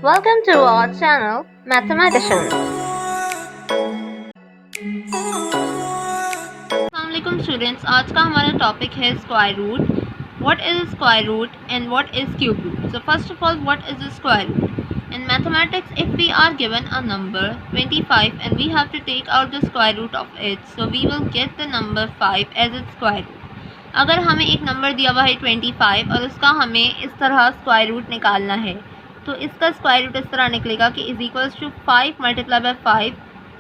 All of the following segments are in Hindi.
Welcome to our channel Mathematicians. अस्सलाम स्टूडेंट्स, आज का हमारा टॉपिक है square root. What is square root and what is cube root. So first of all, what is a square root? In mathematics, if we are given a number 25 and we have to take out the square root of it, so we will get the number 5 as its square root. अगर हमें एक नंबर दिया हुआ है 25 और उसका हमें इस तरह स्क्वायर रूट निकालना है, तो इसका स्क्वायर रूट इस तरह निकलेगा कि is equals to 5 multiply by 5.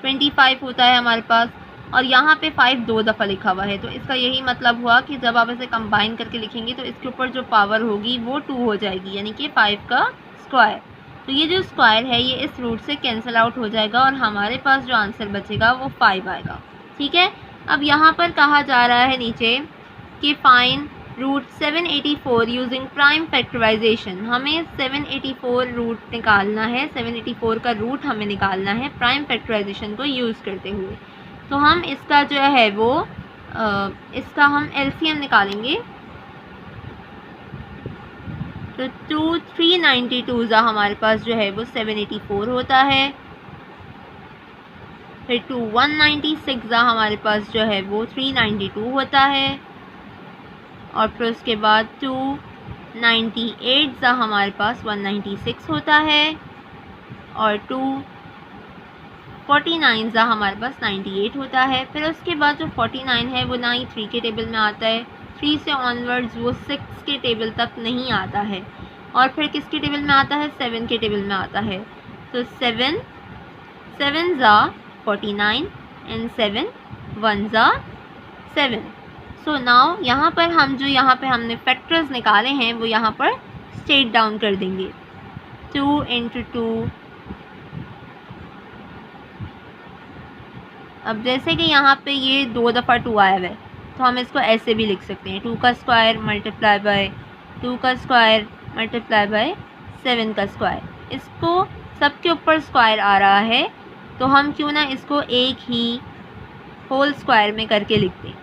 25 होता है हमारे पास और यहाँ पे 5 दो दफ़ा लिखा हुआ है, तो इसका यही मतलब हुआ कि जब आप इसे कंबाइन करके लिखेंगे तो इसके ऊपर जो पावर होगी वो 2 हो जाएगी, यानी कि 5 का स्क्वायर. तो ये जो स्क्वायर है ये इस रूट से कैंसिल आउट हो जाएगा और हमारे पास जो आंसर बचेगा वो 5 आएगा. ठीक है. अब यहाँ पर कहा जा रहा है नीचे कि find root 784 using prime factorisation. हमें 784 रूट निकालना है, 784 का रूट हमें निकालना है प्राइम फैक्टराइजेशन को यूज़ करते हुए. तो हम इसका जो है वो इसका हम एलसीएम निकालेंगे. तो 392 ज़ा हमारे पास जो है वो 784 होता है. फिर 196 ज़ा हमारे पास जो है वो 392 होता है. और फिर उसके बाद 298 ज़ा हमारे पास 196 होता है. और 249 ज़ा हमारे पास 98 होता है. फिर उसके बाद जो 49 है वो ना ही 3 के टेबल में आता है, 3 से ऑनवर्ड्स वो 6 के टेबल तक नहीं आता है. और फिर किसके टेबल में आता है? 7 के टेबल में आता है. तो 7 ज़ा 49 एंड 7 1 ज़ा 7. सो नाउ यहाँ पर हम जो यहाँ पे हमने फैक्टर्स निकाले हैं वो यहाँ पर स्टेट डाउन कर देंगे. 2 इंटू 2. अब जैसे कि यहाँ पे ये 2 दफ़ा 2 आया हुआ है तो हम इसको ऐसे भी लिख सकते हैं, 2 का स्क्वायर मल्टीप्लाई बाय 2 का स्क्वायर मल्टीप्लाई बाय 7 का स्क्वायर. इसको सबके ऊपर स्क्वायर आ रहा है तो हम क्यों ना इसको एक ही होल स्क्वायर में करके लिख दें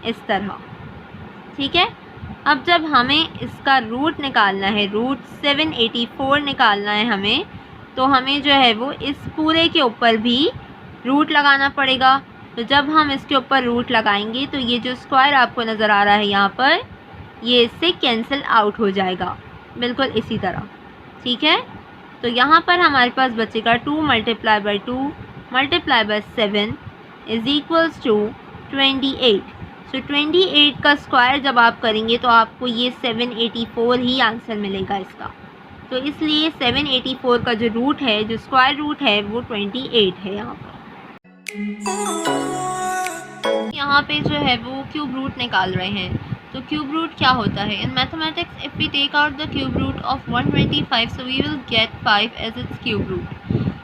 इस तरह. ठीक है. अब जब हमें इसका रूट निकालना है, रूट 784 निकालना है हमें, तो हमें जो है वो इस पूरे के ऊपर भी रूट लगाना पड़ेगा. तो जब हम इसके ऊपर रूट लगाएंगे तो ये जो स्क्वायर आपको नज़र आ रहा है यहाँ पर, ये इससे कैंसिल आउट हो जाएगा बिल्कुल इसी तरह. ठीक है. तो यहाँ पर हमारे पास बचेगा 2 multiply by 2 multiply by 7 is equals to 28. So 28 का स्क्वायर जब आप करेंगे तो आपको ये 784 ही आंसर मिलेगा इसका. तो इसलिए 784 का जो रूट है, जो स्क्वायर रूट है, वो 28 है यहाँ पर. यहाँ पे जो है वो क्यूब रूट निकाल रहे हैं. तो क्यूब रूट क्या होता है? In mathematics if we take out the cube root of 125 so we will get 5 as its cube root.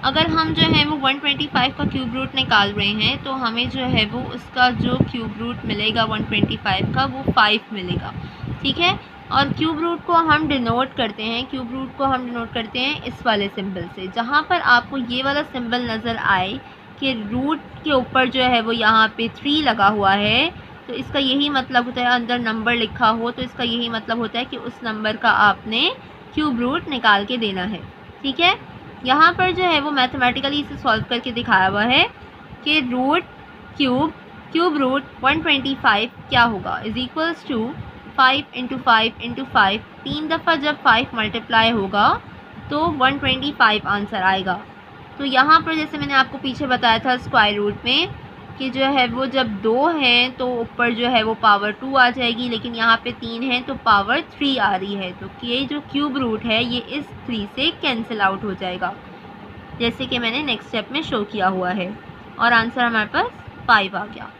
अगर हम जो है वो 125 का क्यूब रूट निकाल रहे हैं तो हमें जो है वो उसका जो क्यूब रूट मिलेगा 125 का वो 5 मिलेगा. ठीक है. और क्यूब रूट को हम डिनोट करते हैं, क्यूब रूट को हम डिनोट करते हैं इस वाले सिंबल से. जहाँ पर आपको ये वाला सिंबल नज़र आए कि रूट के ऊपर जो है वो यहाँ पे 3 लगा हुआ है, तो इसका यही मतलब होता है, अंदर नंबर लिखा हो तो इसका यही मतलब होता है कि उस नंबर का आपने क्यूब रूट निकाल के देना है. ठीक है. यहाँ पर जो है वो मैथमेटिकली इसे सॉल्व करके दिखाया हुआ है कि रूट क्यूब रूट 125 क्या होगा is equals to 5 into 5 into 5. 3 दफ़ा जब 5 मल्टीप्लाई होगा तो 125 आंसर आएगा. तो यहाँ पर जैसे मैंने आपको पीछे बताया था स्क्वायर रूट में कि जो है वो जब 2 हैं तो ऊपर जो है वो पावर 2 आ जाएगी, लेकिन यहाँ पे 3 है तो पावर 3 आ रही है. तो ये जो क्यूब रूट है ये इस 3 से कैंसिल आउट हो जाएगा, जैसे कि मैंने नेक्स्ट स्टेप में शो किया हुआ है. और आंसर हमारे पास 5 आ गया.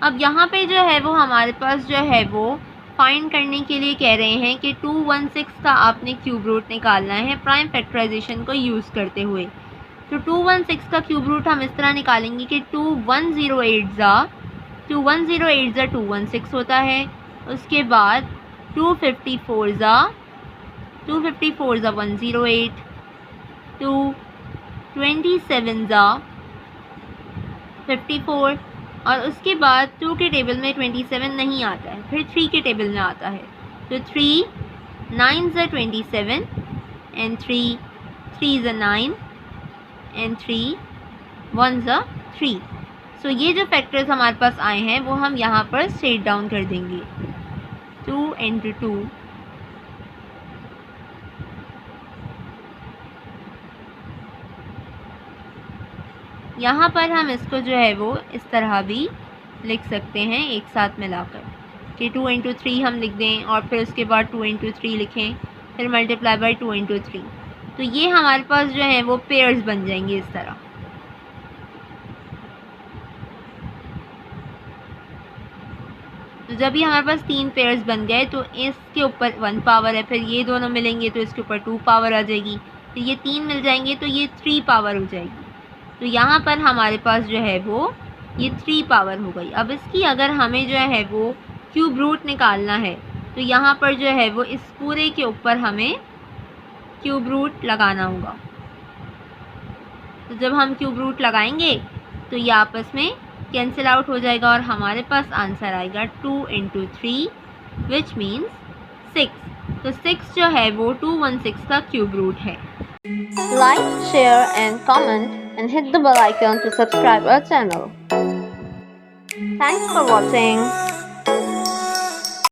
अब यहाँ पे जो है वो हमारे पास जो है वो फाइंड करने के लिए कह रहे हैं कि 216 का आपने क्यूब रूट निकालना है प्राइम फैक्टराइजेशन को यूज़ करते हुए. तो 216 का क्यूब रूट हम इस तरह निकालेंगे कि 2108 ज़ा 216 होता है. उसके बाद 254 ज़ा 108. 27 ज़ा 54. और उसके बाद 2 के टेबल में 27 नहीं आता है, फिर 3 के टेबल में आता है. तो 3 9 ज़ा 27 and 3 3 is a 9 and 3 1 is a 3. सो ये जो फैक्टर्स हमारे पास आए हैं वो हम यहाँ पर स्ट्रेट डाउन कर देंगे. 2 into 2 यहाँ पर हम इसको जो है वो इस तरह भी लिख सकते हैं एक साथ मिलाकर कि 2 into 3 हम लिख दें और फिर उसके बाद 2 into 3 लिखें, फिर मल्टीप्लाई बाई 2 into 3. तो ये हमारे पास जो है वो पेयर्स बन जाएंगे इस तरह. तो जब ये हमारे पास 3 पेयर्स बन गए तो इसके ऊपर 1 पावर है, फिर ये दोनों मिलेंगे तो इसके ऊपर 2 पावर आ जाएगी, फिर ये 3 मिल जाएंगे तो ये 3 पावर हो जाएगी. तो यहाँ पर हमारे पास जो है वो ये 3 पावर हो गई. अब इसकी अगर हमें जो है वो क्यूब रूट निकालना है तो यहाँ पर जो है वो इस पूरे के ऊपर हमें क्यूब रूट लगाना होगा. तो जब हम क्यूब रूट लगाएंगे तो ये आपस में कैंसिल आउट हो जाएगा और हमारे पास आंसर आएगा 2 into 3 विच मीन्स 6. तो 6 जो है वो 216 का क्यूब रूट है. Like, share and comment and hit the bell icon to subscribe our channel. Thanks for watching.